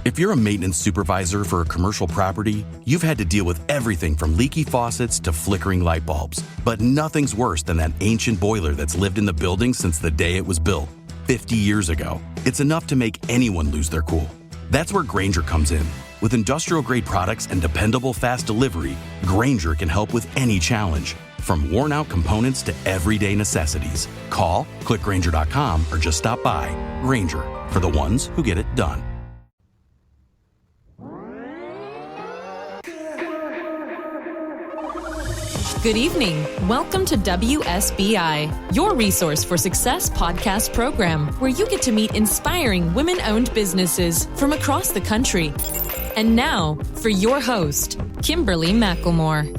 If you're a maintenance supervisor for a commercial property, you've had to deal with everything from leaky faucets to flickering light bulbs. But nothing's worse than that ancient boiler that's lived in the building since the day it was built, 50 years ago. It's enough to make anyone lose their cool. That's where Grainger comes in. With industrial-grade products and dependable fast delivery, Grainger can help with any challenge, from worn-out components to everyday necessities. Call, click Grainger.com, or just stop by. Grainger, for the ones who get it done. Good evening. Welcome to WSBI, your resource for success podcast program, where you get to meet inspiring women-owned businesses from across the country. And now, for your host, Kimberly McElmore.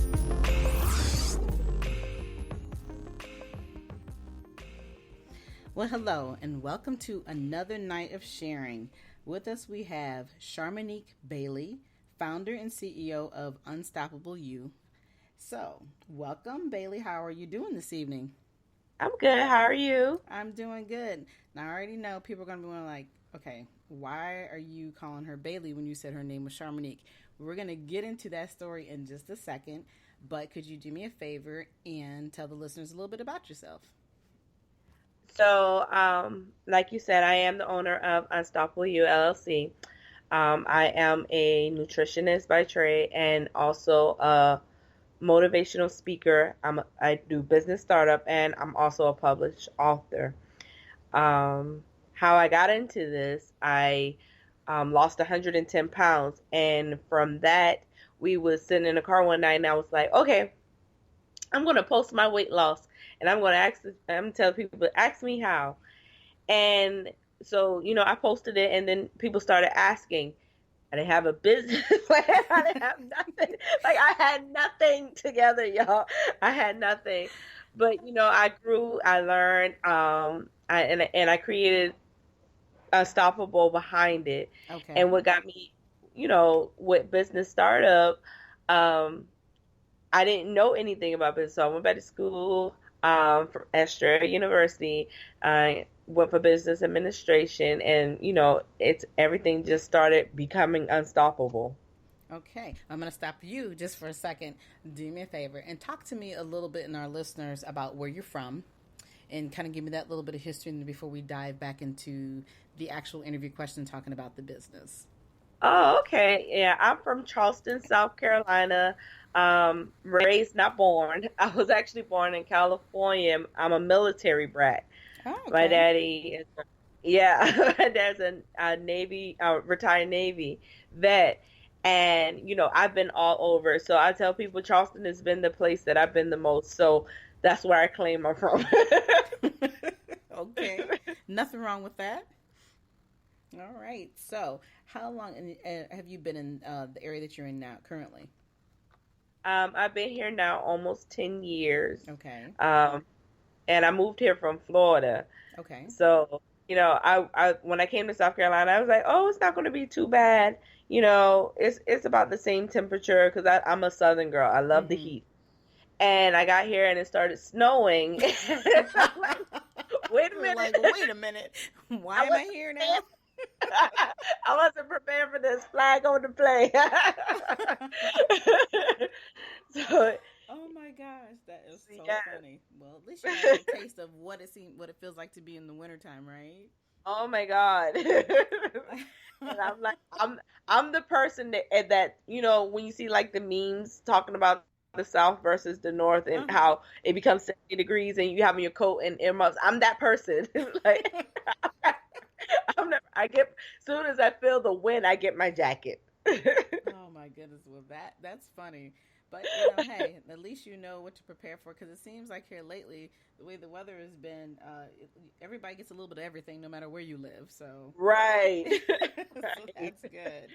Well, hello, and welcome to another night of sharing. With us, we have Charmanique Bailey, founder and CEO of Unstoppable You. So, welcome, Bailey. How are you doing this evening? I'm good. How are you? I'm doing good. Now, I already know people are going to be like, okay, why are you calling her Bailey when you said her name was Charmanique? We're going to get into that story in just a second, but could you do me a favor and tell the listeners a little bit about yourself? So, like you said, I am the owner of Unstoppable You, LLC. I am a nutritionist by trade and also a motivational speaker. I do business startup, and I'm also a published author. How I got into this, I lost 110 pounds, and from that, we was sitting in the car one night, and I was like, okay, I'm going to post my weight loss, and I'm going to tell people, but ask me how. And so, I posted it, and then people started asking. I didn't have a business plan. I didn't have nothing. Like, I had nothing together, y'all. I had nothing. But, I grew, I learned, and I created Unstoppable behind it. Okay. And what got me, with business startup, I didn't know anything about business. So I went back to school from Estra University. I went for business administration, and it's everything just started becoming unstoppable. Okay, I'm going to stop you just for a second. Do me a favor and talk to me a little bit and our listeners about where you're from, and kind of give me that little bit of history before we dive back into the actual interview question talking about the business. Oh, okay. Yeah, I'm from Charleston, South Carolina. Raised, not born. I was actually born in California. I'm a military brat. Oh, okay. My daddy is, my dad's a Navy, retired Navy vet. And, I've been all over. So I tell people Charleston has been the place that I've been the most. So that's where I claim I'm from. Okay. Nothing wrong with that. All right. So how long have you been in the area that you're in now currently? I've been here now almost 10 years. Okay. And I moved here from Florida. Okay. So, I when I came to South Carolina, I was like, oh, it's not going to be too bad. It's about the same temperature because I'm a Southern girl. I love the heat. And I got here and it started snowing. I'm like, wait a minute. Like, wait a minute. Why am I here now? I wasn't prepared for this. Flag on the play. So, oh my gosh, that is so yeah. funny. Well, at least you have a taste of what it feels like to be in the wintertime, right? Oh my God. And I'm like, I'm the person that when you see like the memes talking about the South versus the North and how it becomes 70 degrees and you having your coat and earmuffs, I'm that person. Like, I get, as soon as I feel the wind, I get my jacket. Oh my goodness, well that's funny. But, hey, at least you know what to prepare for, because it seems like here lately, the way the weather has been, everybody gets a little bit of everything no matter where you live. So Right. So that's good.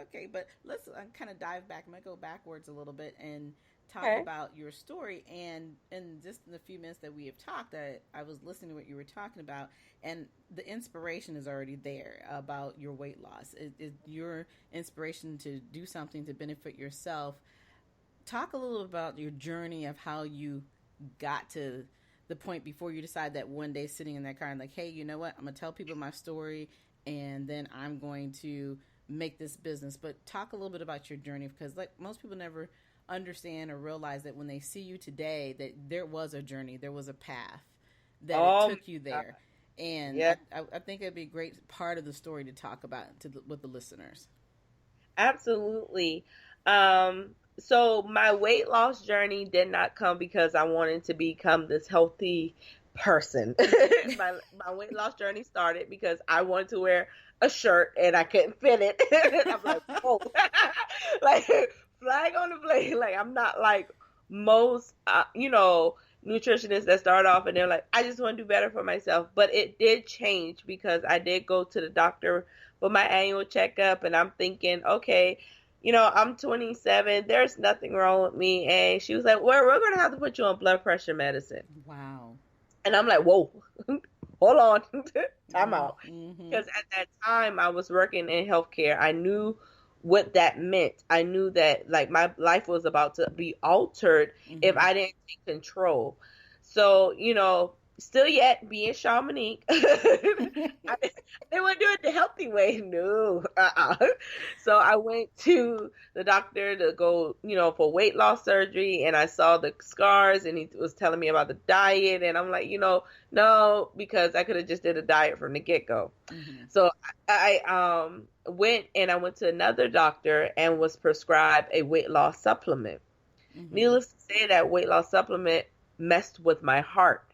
Okay, but let's kind of dive back. I'm going to go backwards a little bit and talk about your story. And just in the few minutes that we have talked, I was listening to what you were talking about, and the inspiration is already there about your weight loss. Your inspiration to do something to benefit yourself. Talk a little about your journey of how you got to the point before you decide that one day sitting in that car and like, hey, you know what? I'm going to tell people my story and then I'm going to make this business. But talk a little bit about your journey, because like most people never understand or realize that when they see you today, that there was a journey, there was a path that it took you there. And yeah. I think it'd be a great part of the story to talk about with the listeners. Absolutely. So my weight loss journey did not come because I wanted to become this healthy person. My weight loss journey started because I wanted to wear a shirt and I couldn't fit it. I'm like, whoa, like flag on the plate. Like I'm not like most, nutritionists that start off and they're like, I just want to do better for myself. But it did change because I did go to the doctor for my annual checkup, and I'm thinking, okay, I'm 27. There's nothing wrong with me. And she was like, well, we're going to have to put you on blood pressure medicine. Wow. And I'm like, whoa, hold on, time out. Mm-hmm. Because at that time I was working in healthcare. I knew what that meant. I knew that like my life was about to be altered if I didn't take control. So, still yet being Charmanique, they wouldn't do it the healthy way. No. So I went to the doctor to go, for weight loss surgery, and I saw the scars, and he was telling me about the diet, and I'm like, no, because I could have just did a diet from the get-go. Mm-hmm. So I went to another doctor and was prescribed a weight loss supplement. Mm-hmm. Needless to say, that weight loss supplement messed with my heart.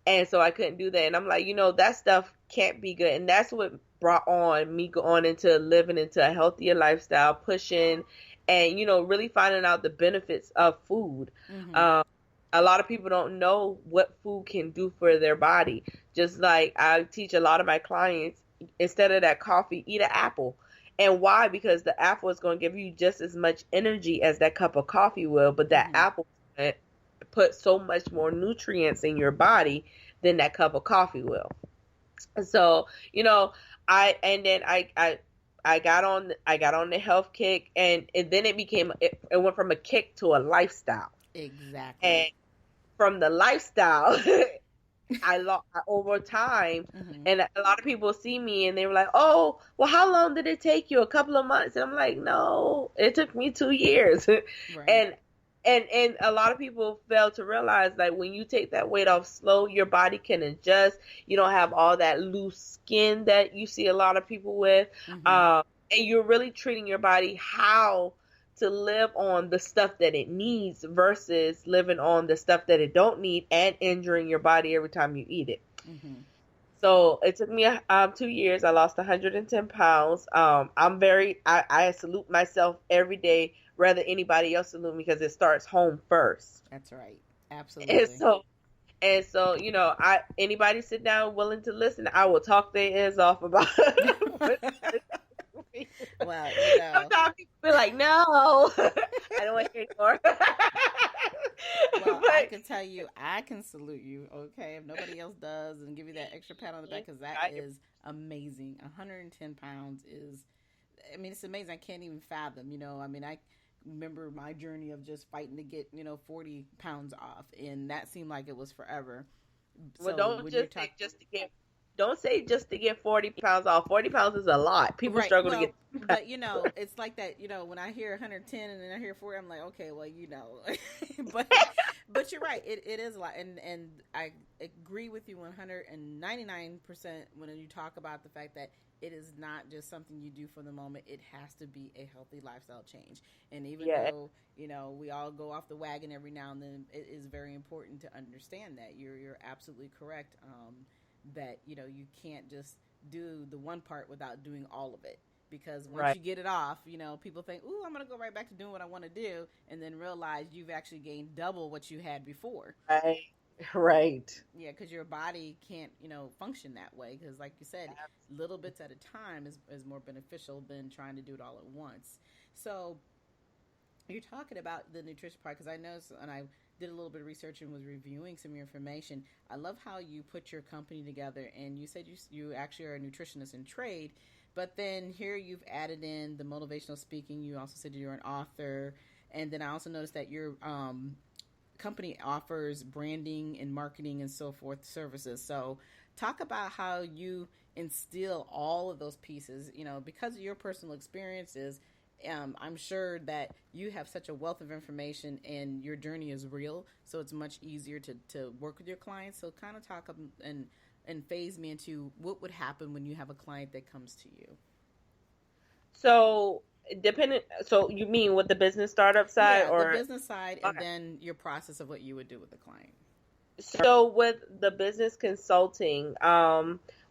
And so I couldn't do that. And I'm like, that stuff can't be good. And that's what brought on me going into living into a healthier lifestyle, pushing and, really finding out the benefits of food. Mm-hmm. A lot of people don't know what food can do for their body. Just like I teach a lot of my clients, instead of that coffee, eat an apple. And why? Because the apple is going to give you just as much energy as that cup of coffee will, but that apple put so much more nutrients in your body than that cup of coffee will. So, I got on the health kick, and then it went from a kick to a lifestyle. Exactly. And from the lifestyle, I lost over time. Mm-hmm. And a lot of people see me and they were like, oh, well, how long did it take you? A couple of months? And I'm like, no, it took me 2 years. Right. And a lot of people fail to realize that when you take that weight off slow, your body can adjust. You don't have all that loose skin that you see a lot of people with. Mm-hmm. And you're really treating your body how to live on the stuff that it needs versus living on the stuff that it don't need and injuring your body every time you eat it. Mm-hmm. So it took me 2 years. I lost 110 pounds. I salute myself every day, rather anybody else salute me, because it starts home first. That's right. Absolutely. And so, anybody sit down willing to listen, I will talk their ears off about it. Well, sometimes people be like, no, I don't want to hear more. Well, I can tell you, I can salute you, okay, if nobody else does, and give you that extra pat on the back, because that is amazing. 110 pounds is, it's amazing. I can't even fathom, I remember my journey of just fighting to get, 40 pounds off, and that seemed like it was forever. Well, don't say just to get 40 pounds off. 40 pounds is a lot. People struggle to get. But, it's like that, when I hear 110 and then I hear 40, I'm like, okay, well, but you're right. It is a lot. And I agree with you 199% when you talk about the fact that it is not just something you do for the moment. It has to be a healthy lifestyle change. And even though, we all go off the wagon every now and then, it is very important to understand that. You're absolutely correct. That you can't just do the one part without doing all of it, because once you get it off, people think, ooh, I'm gonna go right back to doing what I want to do, and then realize you've actually gained double what you had before. Right. Yeah, because your body can't function that way, because like you said, little bits at a time is more beneficial than trying to do it all at once. So you're talking about the nutrition part, because I know, and I did a little bit of research and was reviewing some of your information. I love how you put your company together, and you said you actually are a nutritionist in trade, but then here you've added in the motivational speaking. You also said you're an author, and then I also noticed that your company offers branding and marketing and so forth services. So talk about how you instill all of those pieces, because of your personal experiences. I'm sure that you have such a wealth of information and your journey is real, so it's much easier to work with your clients. So kind of talk and phase me into what would happen when you have a client that comes to you. So so you mean with the business startup side, yeah, or the business side, and then your process of what you would do with the client? So with the business consulting,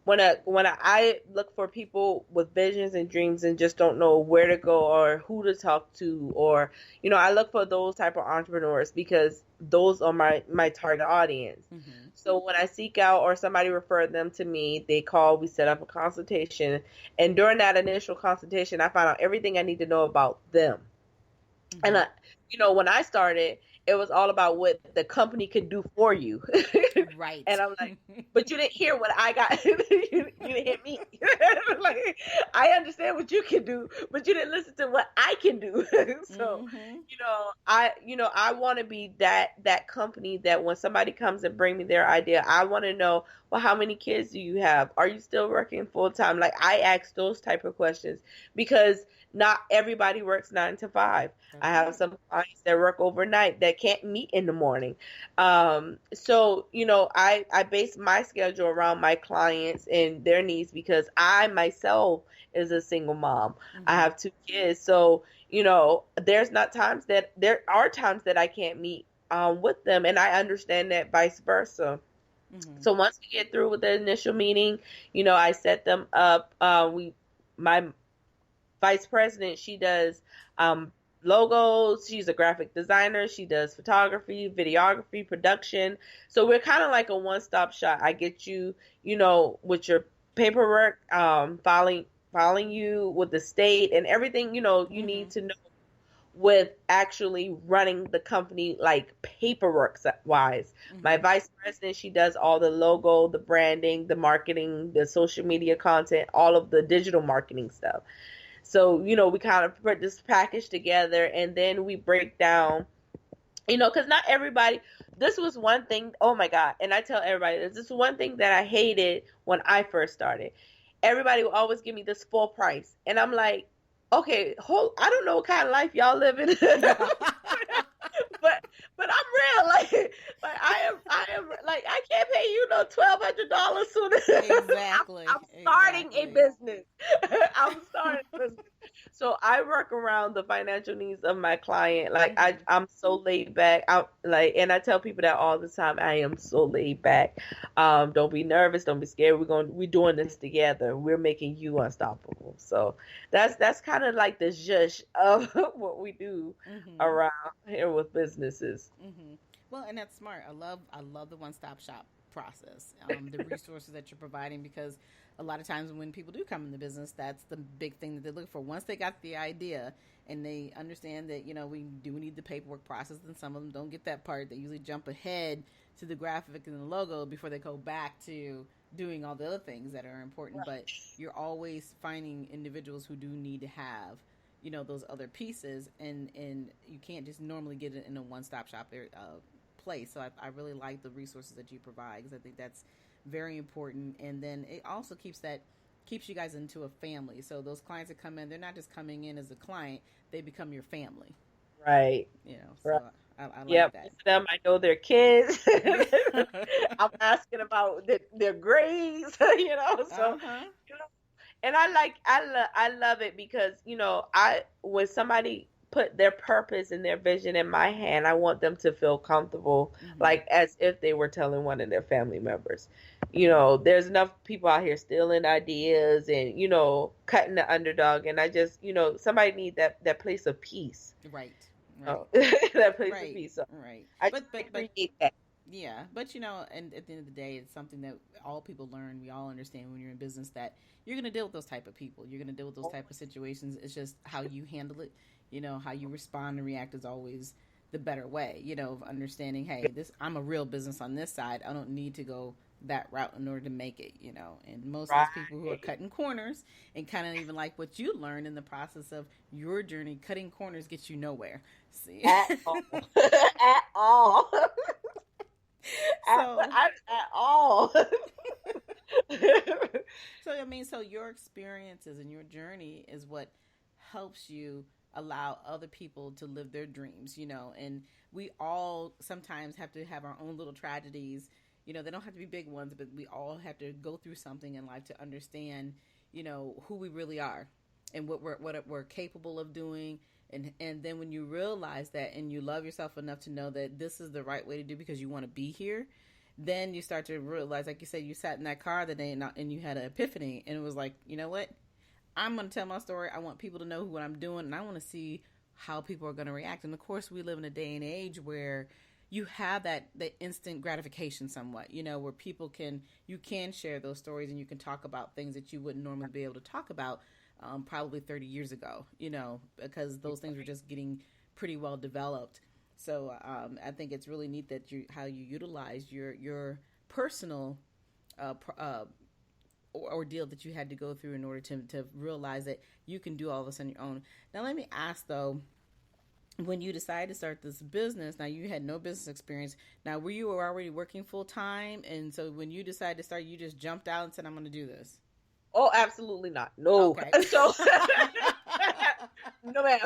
when I look for people with visions and dreams and just don't know where to go or who to talk to, or I look for those type of entrepreneurs because those are my target audience. So when I seek out or somebody referred them to me, they call, we set up a consultation, and during that initial consultation, I found out everything I need to know about them. And when I started, it was all about what the company could do for you. Right. And I'm like, but you didn't hear what I got. You didn't hear me. Like, I understand what you can do, but you didn't listen to what I can do. So, I want to be that company that when somebody comes and bring me their idea, I want to know, well, how many kids do you have? Are you still working full time? Like, I ask those type of questions because not everybody works 9 to 5. I have some clients that work overnight that can't meet in the morning. So, I base my schedule around my clients and their needs because I myself is a single mom. I have 2 kids. So, there are times that I can't meet with them, and I understand that vice versa. So once we get through with the initial meeting, I set them up. My vice president, she does logos. She's a graphic designer. She does photography, videography, production. So we're kind of like a one-stop shop. I get you, with your paperwork, filing you with the state and everything, you need to know with actually running the company, like paperwork wise. My vice president, she does all the logo, the branding, the marketing, the social media content, all of the digital marketing stuff. So, we kind of put this package together, and then we break down, because not everybody, this was one thing, oh my God, and I tell everybody, this is one thing that I hated when I first started. Everybody will always give me this full price, and I'm like, okay, I don't know what kind of life y'all living. But I'm real, like I am like, I can't pay you no $1,200 soon. Exactly. I'm starting a business. I'm starting a business. So I work around the financial needs of my client. Like I'm so laid back. And I tell people that all the time. I am so laid back. Don't be nervous. Don't be scared. We're doing this together. We're making you unstoppable. So that's kind of like the zhush of what we do around here with businesses. Well, and that's smart. I love the one-stop shop process, the resources that you're providing, because a lot of times when people do come in the business, that's the big thing that they look for. Once they got the idea and they understand that, we do need the paperwork process, and some of them don't get that part. They usually jump ahead to the graphic and the logo before they go back to doing all the other things that are important. Right. But you're always finding individuals who do need to have, those other pieces, and you can't just normally get it in a one-stop shop place. So I really like the resources that you provide, because I think that's very important. And then it also keeps you guys into a family. So those clients that come in, they're not just coming in as a client, they become your family. Right. So right. I like that. Them, I know their kids. I'm asking about their grades, so, and I love it because, when somebody put their purpose and their vision in my hand, I want them to feel comfortable, like as if they were telling one of their family members. There's enough people out here stealing ideas and, cutting the underdog. And I just, somebody need that place of peace. Right. That place of peace. So right. I but create that. Yeah, but and at the end of the day, it's something that all people learn. We all understand when you're in business that you're going to deal with those type of people. You're going to deal with those type of situations. It's just how you handle it. How you respond and react is always the better way. Of understanding, hey, I'm a real business on this side. I don't need to go that route in order to make it. And most of those people who are cutting corners, and kind of even like what you learned in the process of your journey, cutting corners gets you nowhere. See, at all. At all. So, at all. So I mean, so your experiences and your journey is what helps you allow other people to live their dreams, and we all sometimes have to have our own little tragedies. They don't have to be big ones, but we all have to go through something in life to understand, who we really are and what we're capable of doing. And then when you realize that and you love yourself enough to know that this is the right way to do because you want to be here, then you start to realize, like you said, you sat in that car the day and you had an epiphany, and it was like, you know what? I'm going to tell my story. I want people to know what I'm doing, and I want to see how people are going to react. And of course, we live in a day and age where you have that instant gratification somewhat, where you can share those stories and you can talk about things that you wouldn't normally be able to talk about probably 30 years ago, because those things were just getting pretty well developed. So I think it's really neat that how you utilize your personal ordeal that you had to go through in order to realize that you can do all this on your own. Now, let me ask though, when you decided to start this business, now you had no business experience. Now, were you already working full time? And so when you decided to start, you just jumped out and said, I'm going to do this. Oh, absolutely not. No. Okay. So, no, ma'am.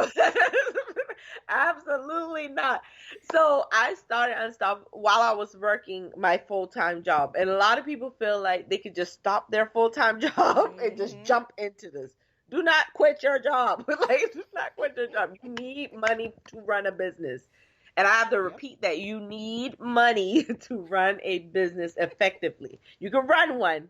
Absolutely not. So I started Unstoppable while I was working my full-time job. And a lot of people feel like they could just stop their full-time job and just jump into this. Do not quit your job. Do not quit your job. You need money to run a business. And I have to repeat that. You need money to run a business effectively. You can run one.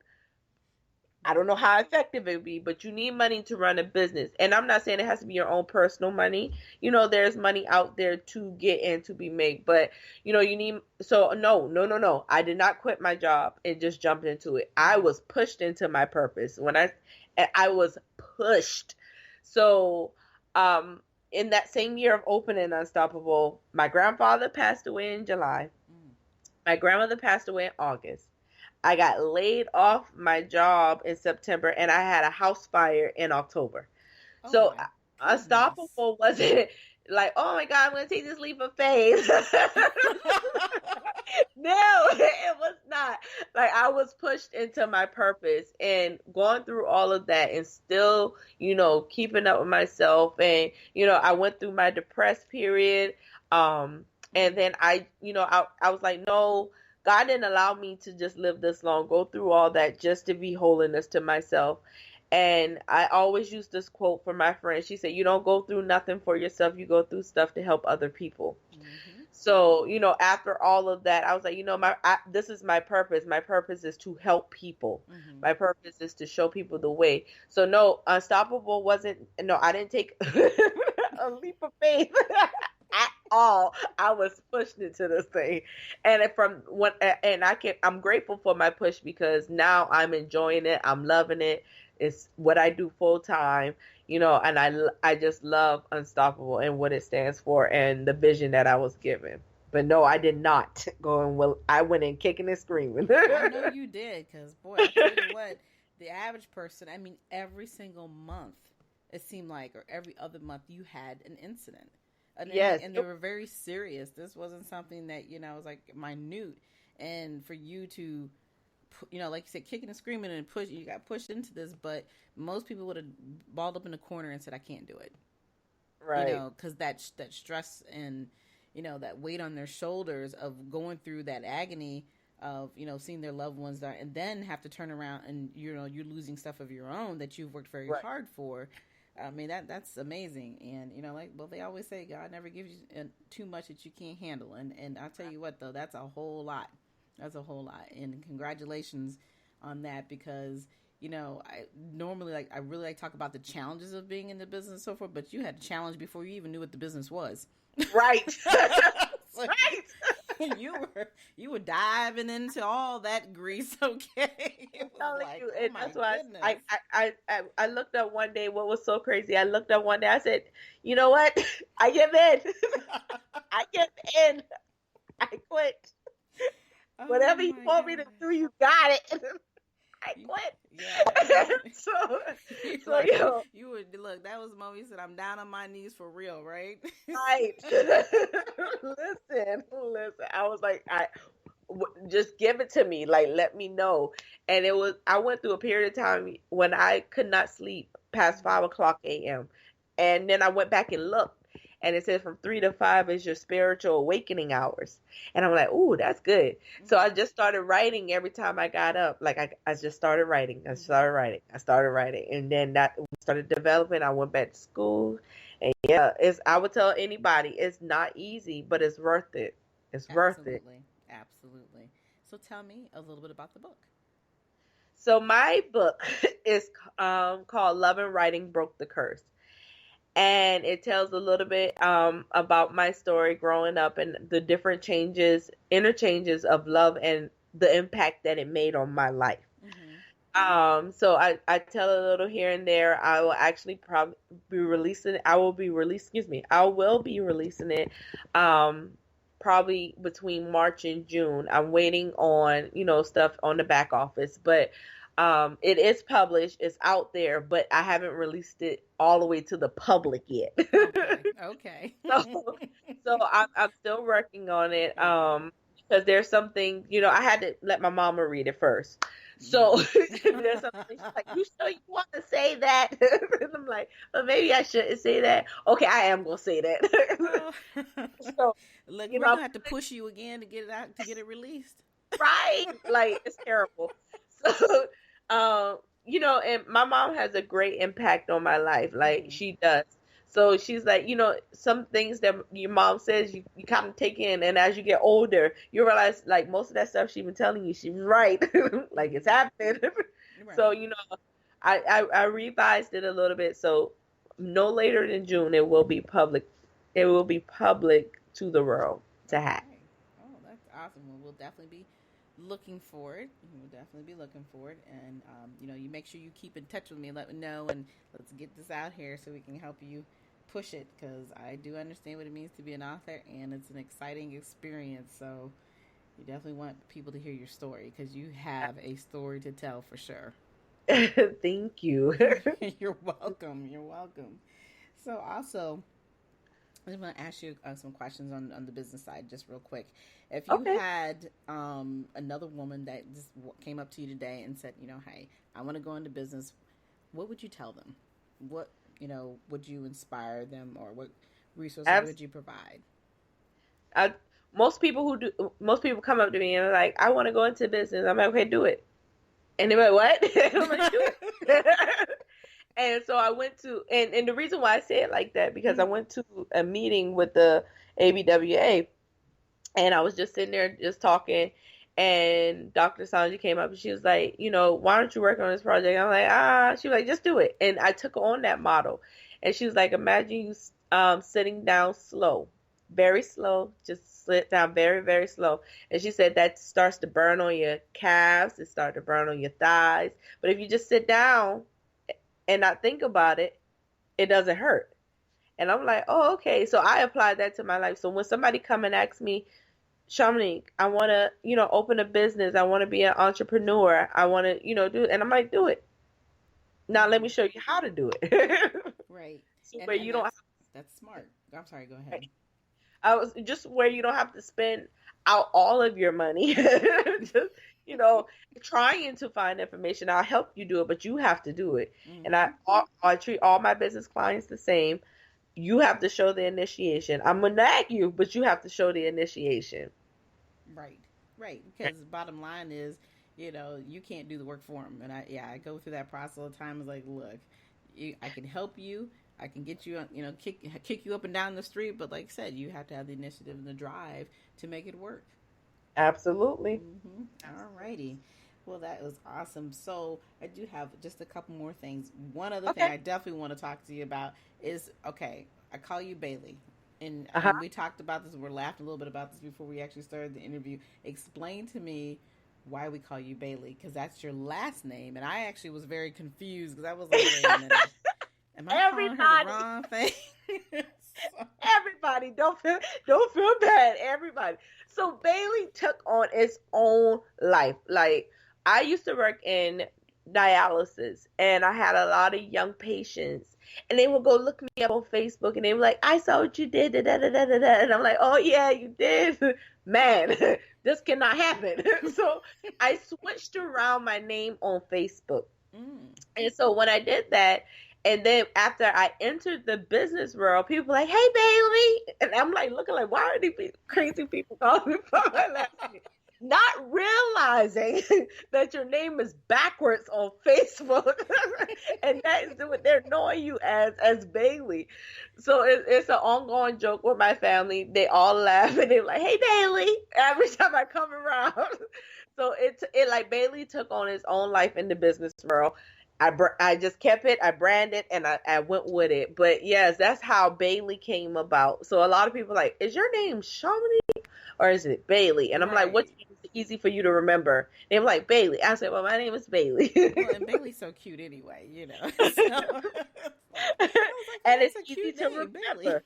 I don't know how effective it would be, but you need money to run a business. And I'm not saying it has to be your own personal money. There's money out there to get and to be made. But, you need, so no. I did not quit my job and just jumped into it. I was pushed into my purpose. I was pushed. So, in that same year of opening Unstoppable, my grandfather passed away in July. My grandmother passed away in August. I got laid off my job in September, and I had a house fire in October. Oh, so Unstoppable wasn't like, oh my God, I'm going to take this leap of faith. No, it was not. Like, I was pushed into my purpose and going through all of that and still, keeping up with myself. And, I went through my depressed period. And then I was like, no, God didn't allow me to just live this long, go through all that just to be holiness to myself. And I always use this quote from my friend. She said, you don't go through nothing for yourself. You go through stuff to help other people. Mm-hmm. So, after all of that, I was like, this is my purpose. My purpose is to help people. Mm-hmm. My purpose is to show people the way. So no, Unstoppable I didn't take a leap of faith. At all. I was pushed into this thing. And I'm grateful for my push because now I'm enjoying it. I'm loving it. It's what I do full time, and I just love Unstoppable and what it stands for and the vision that I was given. But no, I did not I went in kicking and screaming. I know you did, because boy, I tell you what, the average person, every single month, it seemed like, or every other month, you had an incident. Yes. And they were very serious. This wasn't something that, was like minute. And for you to, like you said, kicking and screaming and you got pushed into this, but most people would have balled up in the corner and said, I can't do it. Right. Because that stress and, that weight on their shoulders of going through that agony of, seeing their loved ones die and then have to turn around and, you're losing stuff of your own that you've worked very hard for. That's amazing. And, they always say God never gives you too much that you can't handle. And I'll tell you what, though, that's a whole lot. That's a whole lot. And congratulations on that, because, I normally I really like talk about the challenges of being in the business and so forth, but you had a challenge before you even knew what the business was. Right. Right. You were diving into all that grease, okay? I'm telling you, and that's why I looked up one day. What was so crazy? I looked up one day. I said, "You know what? I give in. I give in. I quit. Whatever you want me to do, you got it." I quit. Yeah. You would look. That was the moment you said, "I'm down on my knees for real," right? Right. Listen. I was like, just give it to me. Like, let me know. And I went through a period of time when I could not sleep past 5:00 a.m. And then I went back and looked, and it says from 3 to 5 is your spiritual awakening hours. And I'm like, ooh, that's good. So I just started writing every time I got up. Like, I just started writing. I started writing. And then that started developing. I went back to school. And yeah, I would tell anybody, it's not easy, but it's worth it. It's worth it. Absolutely. So tell me a little bit about the book. So my book is called Love and Writing Broke the Curse. And it tells a little bit about my story growing up and the different interchanges of love and the impact that it made on my life. Mm-hmm. So I tell a little here and there. I will actually probably be releasing. I will be releasing it probably between March and June. I'm waiting on stuff on the back office, but it is published, it's out there, but I haven't released it all the way to the public yet. Okay. So I'm still working on it. Because there's something, I had to let my mama read it first. So there's something she's like, you sure you want to say that? And I'm like, well, maybe I shouldn't say that. Okay, I am gonna say that. So look, we're gonna have to push you again to get it out, to get it released. Right? Like, it's terrible. So and my mom has a great impact on my life. Like, she does. So she's like, some things that your mom says, you kind of take in. And as you get older, you realize, like, most of that stuff she's been telling you, she was right. Like, it's happening. Right. So, I revised it a little bit. So no later than June, it will be public. It will be public to the world to have. Oh, that's awesome. Well, we'll definitely be looking for it. We'll definitely be looking for it. And, you make sure you keep in touch with me and let me know. And let's get this out here so we can help you push it, because I do understand what it means to be an author, and it's an exciting experience. So you definitely want people to hear your story, because you have a story to tell for sure. Thank you. You're welcome. So also, I just want to ask you some questions on the business side, just real quick. If you had another woman that just came up to you today and said, hey, I want to go into business, what would you tell them? What would you inspire them, or what resources would you provide? Most people come up to me and are like, I want to go into business. I'm like, okay, do it. And they're like, what? I'm like, do it. And so I went to, and the reason why I say it like that, because I went to a meeting with the ABWA, and I was just sitting there just talking, and Dr. Sanji came up and she was like, why don't you work on this project? I'm like, she was like, just do it. And I took on that model. And she was like, imagine you sitting down slow, very slow, just sit down very, very slow. And she said that starts to burn on your calves, it starts to burn on your thighs. But if you just sit down and not think about it, it doesn't hurt. And I'm like, oh, okay. So I applied that to my life. So when somebody come and ask me, Charmanique, I want to, open a business. I want to be an entrepreneur. I want to, do it. And I'm like, do it. Now let me show you how to do it. Right. So where you don't have, that's smart. I'm sorry, go ahead. I was just where you don't have to spend out all of your money. Just, trying to find information. I'll help you do it, but you have to do it. Mm-hmm. And I treat all my business clients the same. You have to show the initiation. I'm going to nag you, but you have to show the initiation. Right. Because the bottom line is, you can't do the work for them. And I go through that process all the time. It's like, look, I can help you. I can get you, kick you up and down the street. But like I said, you have to have the initiative and the drive to make it work. Absolutely. Mm-hmm. All righty. Well, that was awesome. So I do have just a couple more things. One other thing I definitely want to talk to you about is, I call you Bailey. And we talked about this. We're laughing a little bit about this before we actually started the interview. Explain to me why we call you Bailey, because that's your last name. And I actually was very confused, because I was like, wait a minute. Am I calling her the wrong thing? Everybody, don't feel bad. Everybody. So Bailey took on its own life. Like, I used to work in dialysis, and I had a lot of young patients, and they would go look me up on Facebook, and they were like, I saw what you did, da, da, da, da, da, da. And I'm like, oh yeah, you did. Man, this cannot happen. So I switched around my name on Facebook. And so when I did that, and then after I entered the business world, people were like, hey, Bailey. And I'm like, looking like, why are these crazy people calling me by my last name? Not realizing that your name is backwards on Facebook. And that is what they're knowing you as Bailey. So it's an ongoing joke with my family. They all laugh and they're like, hey, Bailey, every time I come around. So it like Bailey took on its own life in the business world. I just kept it, I branded, and I went with it. But yes, that's how Bailey came about. So a lot of people are like, is your name Charmanique or is it Bailey? And I'm like, what's easy for you to remember? And I'm like, Bailey. I said, well, my name is Bailey. Well, and Bailey's so cute anyway, you know. So, and it's easy to remember.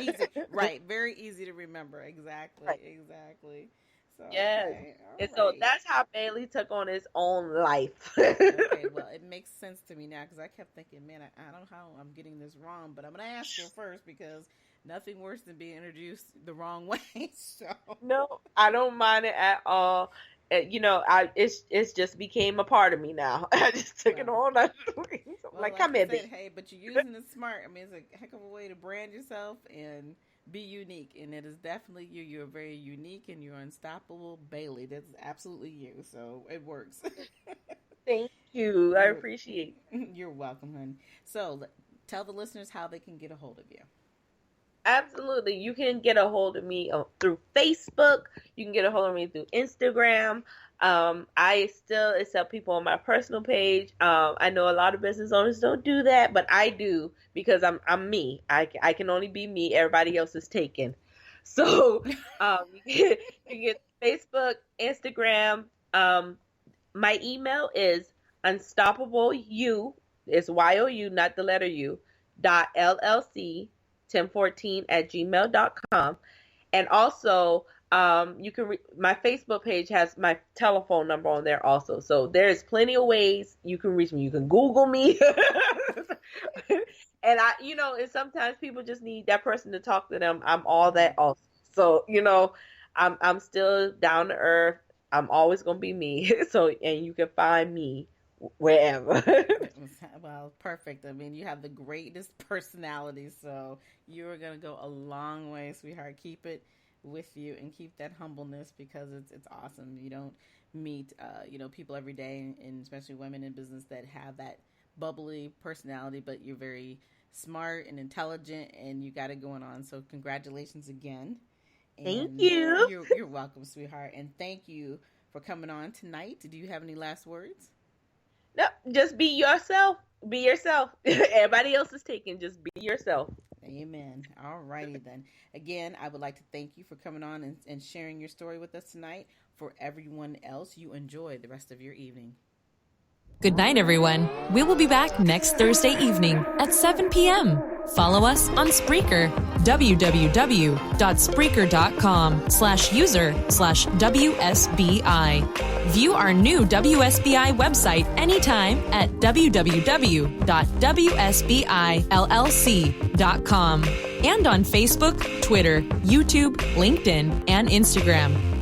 Easy. Right, very easy to remember. Exactly, exactly. So, yes. Okay, and so that's how Bailey took on his own life. Okay, well, it makes sense to me now because I kept thinking, man, I don't know how I'm getting this wrong, but I'm going to ask her first because nothing worse than being introduced the wrong way. So no, I don't mind it at all. You know, it's just became a part of me now. I just took it on. So I'm like, come in. Hey, but you're using it smart. I mean, it's a heck of a way to brand yourself and be unique, and it is definitely you. You're very unique, and you're unstoppable, Bailey. That's absolutely you. So it works. Thank you. I appreciate it. You're welcome, honey. So tell the listeners how they can get a hold of you. Absolutely. You can get a hold of me through Facebook. You can get a hold of me through Instagram. I still accept people on my personal page. I know a lot of business owners don't do that, but I do because I'm me. I can only be me. Everybody else is taken. So you get Facebook, Instagram. My email is unstoppableu. It's YOU, not the letter U. .llc 1014@gmail.com. And also you can my Facebook page has my telephone number on there also. So there's plenty of ways you can reach me. You can Google me. And and sometimes people just need that person to talk to them. I'm all that also. So, I'm still down to earth. I'm always going to be me. So, and you can find me wherever. Well, perfect. I mean, you have the greatest personality, so you're going to go a long way, sweetheart. Keep it with you and keep that humbleness because it's awesome. You don't meet, people every day, and especially women in business that have that bubbly personality, but you're very smart and intelligent and you got it going on. So congratulations again. And thank you. You're welcome, sweetheart. And thank you for coming on tonight. Do you have any last words? No, just be yourself. Be yourself. Everybody else is taken. Just be yourself. Amen. All righty then. Again, I would like to thank you for coming on and sharing your story with us tonight. For everyone else, you enjoy the rest of your evening. Good night, everyone. We will be back next Thursday evening at 7 p.m. Follow us on Spreaker, www.spreaker.com/user/WSBI. View our new WSBI website anytime at www.wsbillc.com and on Facebook, Twitter, YouTube, LinkedIn, and Instagram.